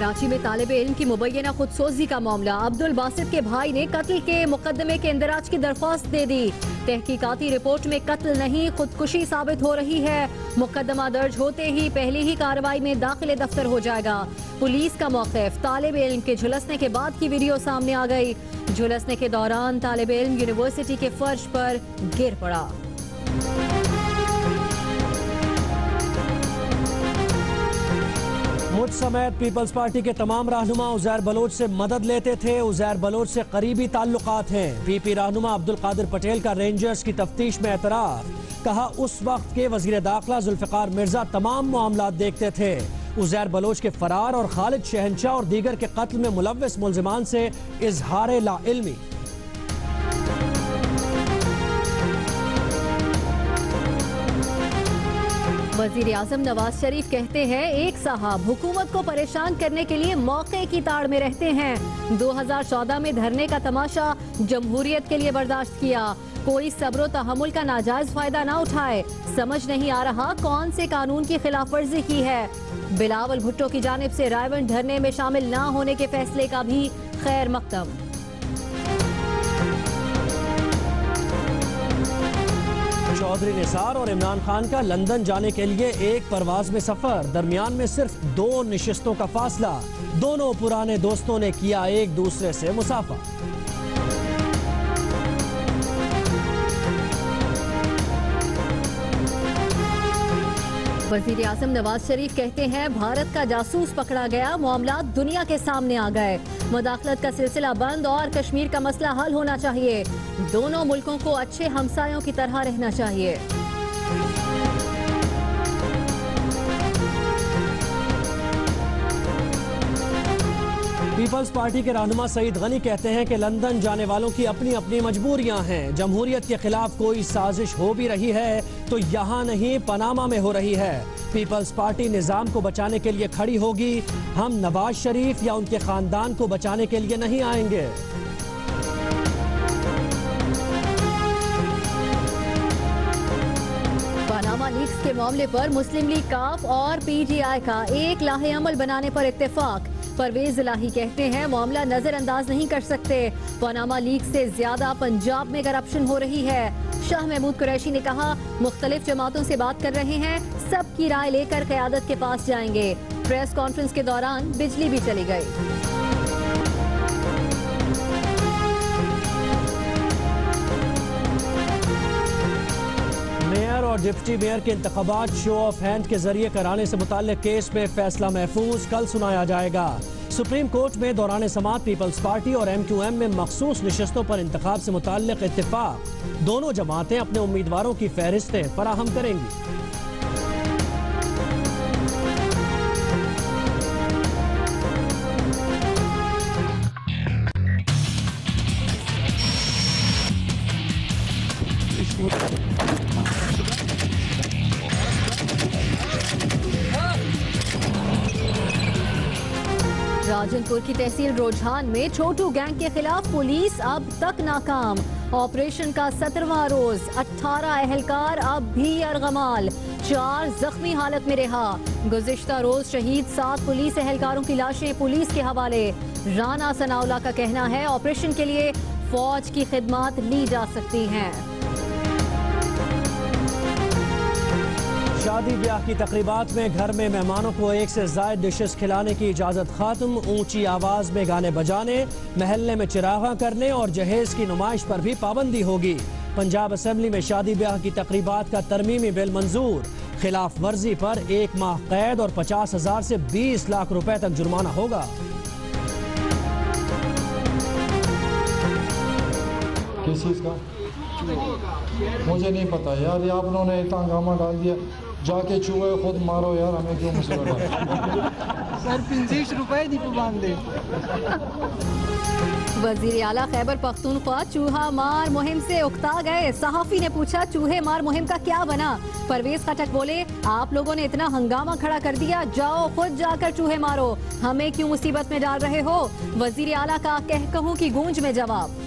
कराची में तालिब इल्म की मुबैना खुदसोजी का मामला। अब्दुल बासित के भाई ने कत्ल के मुकदमे के इंदराज की दरख्वास्त दे दी। तहकीकाती रिपोर्ट में कत्ल नहीं खुदकुशी साबित हो रही है। मुकदमा दर्ज होते ही पहली ही कार्रवाई में दाखिले दफ्तर हो जाएगा। पुलिस का मौक़िफ़। तालिब इल्म के झुलसने के बाद की वीडियो सामने आ गई। झुलसने के दौरान तालिब इल्म यूनिवर्सिटी के फर्श पर गिर पड़ा। मुझ समेत पीपल्स पार्टी के तमाम रहनुमा उज़ैर बलोच से मदद लेते थे। उज़ैर बलोच से करीबी ताल्लुकात हैं। पीपी रहनुमा अब्दुल कादिर पटेल का रेंजर्स की तफ्तीश में एतराफ़। कहा उस वक्त के वज़ीर दाखिला जुल्फ़िकार मिर्जा तमाम मामलात देखते थे। उज़ैर बलोच के फरार और खालिद शहनशाह और दीगर के कत्ल में मुलव्वस मुल्ज़िमान से इज़हार ला इल्मी। वज़ीर आज़म नवाज शरीफ कहते हैं एक साहब हुकूमत को परेशान करने के लिए मौके की ताड़ में रहते हैं। 2014 में धरने का तमाशा जमहूरियत के लिए बर्दाश्त किया। कोई सब्र तहम्मुल का नाजायज फायदा ना उठाए। समझ नहीं आ रहा कौन से कानून की खिलाफ वर्जी की है। बिलावल भुट्टो की जानिब से रायवंड धरने में शामिल ना होने के फैसले का भी खैर मकदम। चौधरी निसार और इमरान खान का लंदन जाने के लिए एक परवाज में सफर। दरमियान में सिर्फ 2 नशिस्तों का फासला। दोनों पुराने दोस्तों ने किया एक दूसरे से मुसाफा। वज़ीर आज़म नवाज शरीफ कहते हैं भारत का जासूस पकड़ा गया। मामला दुनिया के सामने आ गए। मुदाखलत का सिलसिला बंद और कश्मीर का मसला हल होना चाहिए। दोनों मुल्कों को अच्छे हमसायों की तरह रहना चाहिए। पीपल्स पार्टी के रहनुमा सईद गनी कहते हैं कि लंदन जाने वालों की अपनी अपनी मजबूरियां हैं। जमहूरियत के खिलाफ कोई साजिश हो भी रही है तो यहाँ नहीं पनामा में हो रही है। पीपल्स पार्टी निजाम को बचाने के लिए खड़ी होगी। हम नवाज शरीफ या उनके खानदान को बचाने के लिए नहीं आएंगे। पनामा लीक्स के मामले पर मुस्लिम लीग काफ और पीटीआई का एक लाहे अमल बनाने पर इत्तेफाक। परवेज इलाही कहते हैं मामला नजरअंदाज नहीं कर सकते। पनामा लीग से ज्यादा पंजाब में करप्शन हो रही है। शाह महमूद कुरैशी ने कहा मुख्तलिफ जमातों से बात कर रहे हैं। सबकी राय लेकर क़यादत के पास जाएंगे। प्रेस कॉन्फ्रेंस के दौरान बिजली भी चली गई। मेयर और डिप्टी मेयर के इंतखाबात शो ऑफ हैंड के जरिए कराने से मुताल्लिक केस में फैसला महफूज कल सुनाया जाएगा। सुप्रीम कोर्ट में दौरान समाअत पीपल्स पार्टी और MQM में मखसूस नशिस्तों पर इंतखाब से मुताल्लिक इत्तिफाक। दोनों जमातें अपने उम्मीदवारों की फहरिस्तें फराहम करेंगी। राजनपुर की तहसील रोजहान में छोटू गैंग के खिलाफ पुलिस अब तक नाकाम। ऑपरेशन का 17वां रोज 18 अहलकार अब भी अरगमाल। 4 जख्मी हालत में रहा। गुज़िश्ता रोज शहीद 7 पुलिस एहलकारों की लाशें पुलिस के हवाले। राना सनाउल्लाह का कहना है ऑपरेशन के लिए फौज की खिदमत ली जा सकती हैं। शादी ब्याह की तकरीबात में घर में मेहमानों को एक से ज्यादा डिशेस खिलाने की इजाज़त खत्म। ऊंची आवाज़ में गाने बजाने, महल्ले में चिरागा करने और जहेज की नुमाइश पर भी पाबंदी होगी। पंजाब असेंबली में शादी ब्याह की तकरीबात का तरमीमी बिल मंजूर। खिलाफ वर्जी पर 1 माह कैद और 50,000 से 20 लाख रुपए तक जुर्माना होगा। किस चीज़ का मुझे नहीं पता यार। ये आप लोगों ने इतना हंगामा डाल दिया। जाके चूहे खुद मारो यार, हमें क्यों मुसीबत सर 25 रुपए दी दे। वजीर आला खैबर पख्तूनख्वा चूहा मार मुहिम से उकता गए। सहाफी ने पूछा चूहे मार मुहिम का क्या बना। परवेज खटक बोले आप लोगों ने इतना हंगामा खड़ा कर दिया, जाओ खुद जाकर चूहे मारो, हमें क्यों मुसीबत में डाल रहे हो। वजीर आला का कहकहू की गूंज में जवाब।